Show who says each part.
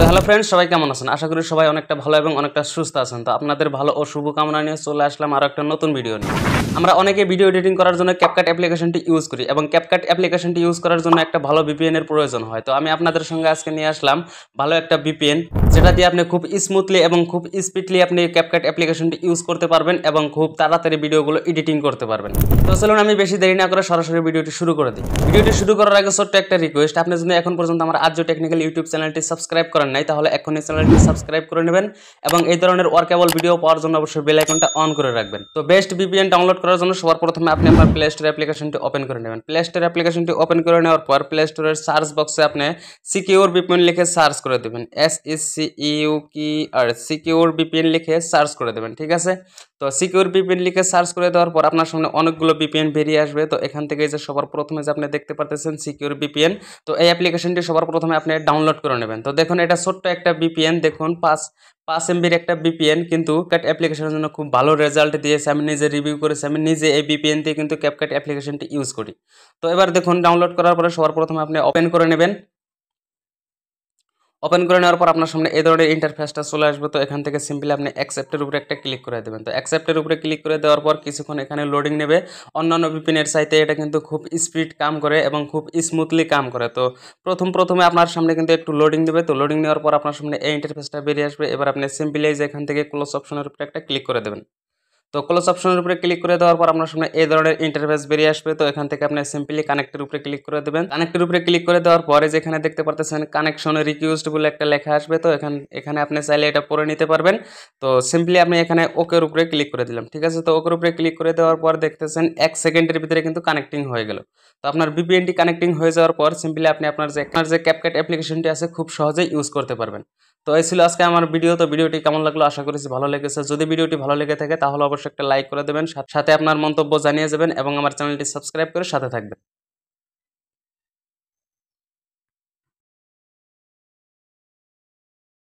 Speaker 1: Hello friends, সবাই কেমন আছেন? আশা করি সবাই অনেকটা ভালো এবং অনেকটা সুস্থ আছেন। তো আপনাদের ভালো ও শুভ কামনা নিয়ে চলে আসলাম আরও একটা নতুন ভিডিও নিয়ে। আমরা অনেকে ভিডিও এডিটিং করার জন্য ক্যাপকাট অ্যাপ্লিকেশনটি ইউজ করি এবং ক্যাপকাট অ্যাপ্লিকেশনটি ইউজ করার জন্য একটা ভালো ভিপিএন এর প্রয়োজন হয়। তো আমি আপনাদের সঙ্গে আজকে নিয়ে আসলাম ভালো একটা ভিপিএন, যেটা দিয়ে আপনি খুব স্মুথলি এবং খুব স্পিডলি আপনি ক্যাপকাট অ্যাপ্লিকেশনটি ইউজ করতে পারবেন এবং খুব তাড়াতাড়ি ভিডিওগুলো এডিটিং করতে পারবেন। তো চলুন আমি বেশি দেরি না করে সরাসরি ভিডিওটি শুরু করে দিই। ভিডিওটি শুরু করার আগে ছোট্ট একটা রিকোয়েস্ট, আপনি যদি এখন পর্যন্ত আমার আর্য টেকনিক্যাল ইউটিউব চ্যানেলটি সাবস্ক্রাইব করেন নাই তাহলে এখনই চ্যানেলটি সাবস্ক্রাইব করে নেবেন এবং এই ধরনের ওয়ার্কেবল ভিডিও পাওয়ার জন্য অবশ্যই বেল আইকনটা অন করে রাখবেন। তো বেস্ট ভিপিএন ডাউনলোড করার জন্য সবার প্রথমে আপনি আপনার প্লে স্টোর অ্যাপ্লিকেশনটি ওপেন করে নেবেন। প্লে স্টোর অ্যাপ্লিকেশনটি ওপেন করে নেওয়ার পর প্লে স্টোরের সার্চ বক্সে আপনি সিকিউর ভিপিএন লিখে সার্চ করে দেবেন। সিকিউর ভিপিএন লিখে সার্চ করে দেবেন, ঠিক আছে? তো সিকিউর ভিপিএন লিখে সার্চ করে দেওয়ার পর আপনার সামনে অনেকগুলো ভিপিএন বেরিয়ে আসবে। তো এখান থেকে যে সবার প্রথমে যে আপনি দেখতে পারতেছেন সিকিউর ভিপিএন, তো এই অ্যাপ্লিকেশনটি সবার প্রথমে আপনি ডাউনলোড করে নেবেন। তো দেখুন এটা ছোট্ট একটা ভিপিএন, দেখুন 5 এমবির একটা ভিপিএন, কিন্তু ক্যাপকাট অ্যাপ্লিকেশনের জন্য খুব ভালো রেজাল্ট দিয়েছে। আমি নিজে রিভিউ করেছি, আমি নিজে এই ভিপিএন দিয়ে কিন্তু ক্যাপকাট অ্যাপ্লিকেশনটি ইউজ করি। তো এবার দেখুন ডাউনলোড করার পরে সবার প্রথমে আপনি ওপেন করে নেবেন। ওপেন করে নেওয়ার পর আপনার সামনে এই ধরনের ইন্টারফেসটা চলে আসবে। তো এখান থেকে সিম্পলি আপনি অ্যাকসেপ্টের উপরে একটা ক্লিক করে দেবেন। তো অ্যাকসেপ্টের উপরে ক্লিক করে দেওয়ার পর কিছুক্ষণ এখানে লোডিং নেবে। অন্যান্য ভিপিএনের চাইতে এটা কিন্তু খুব স্পিড কাম করে এবং খুব স্মুথলি কাম করে। তো প্রথমে আপনার সামনে কিন্তু একটু লোডিং দেবে। তো লোডিং নেওয়ার পর আপনার সামনে এই ইন্টারফেসটা বেরিয়ে আসবে। এবার আপনি সিম্পলি যে এখান থেকে ক্লোজ অপশনের উপরে একটা ক্লিক করে দেবেন। তো ক্লোজ অপশনের উপরে ক্লিক করে দেওয়ার পর আপনার সামনে এই ধরনের ইন্টারফেস বেরিয়ে আসবে। তো এখান থেকে আপনি সিম্পলি কানেক্টের উপরে ক্লিক করে দেবেন। কানেক্টের উপরে ক্লিক করে দেওয়ার পরে যেখানে দেখতে পারতেছেন কানেকশন রিকোয়েস্ট বলে একটা লেখা আসবে। তো এখানে আপনি চাইলে এটা পড়ে নিতে পারবেন। তো সিম্পলি আপনি এখানে ওকের উপরে ক্লিক করে দিলাম, ঠিক আছে? তো ওকের উপরে ক্লিক করে দেওয়ার পর দেখতেছেন 1 সেকেন্ডের ভিতরে কিন্তু কানেক্টিং হয়ে গেল। তো আপনার ভিপিএনটি কানেক্টিং হয়ে যাওয়ার পর সিম্পলি আপনি আপনার যে ক্যাপকাট অ্যাপ্লিকেশনটি আছে খুব সহজেই ইউজ করতে পারবেন। তো এই ছিল আজকে আমার ভিডিও। তো ভিডিওটি কেমন লাগলো আশা করেছি ভালো লেগেছে। যদি ভিডিওটি ভালো লেগে থাকে তাহলে অবশ্যই একটা লাইক করে দেবেন, সাথে আপনার মন্তব্য জানিয়ে যাবেন এবং আমার চ্যানেলটি সাবস্ক্রাইব করে সাথে থাকবেন।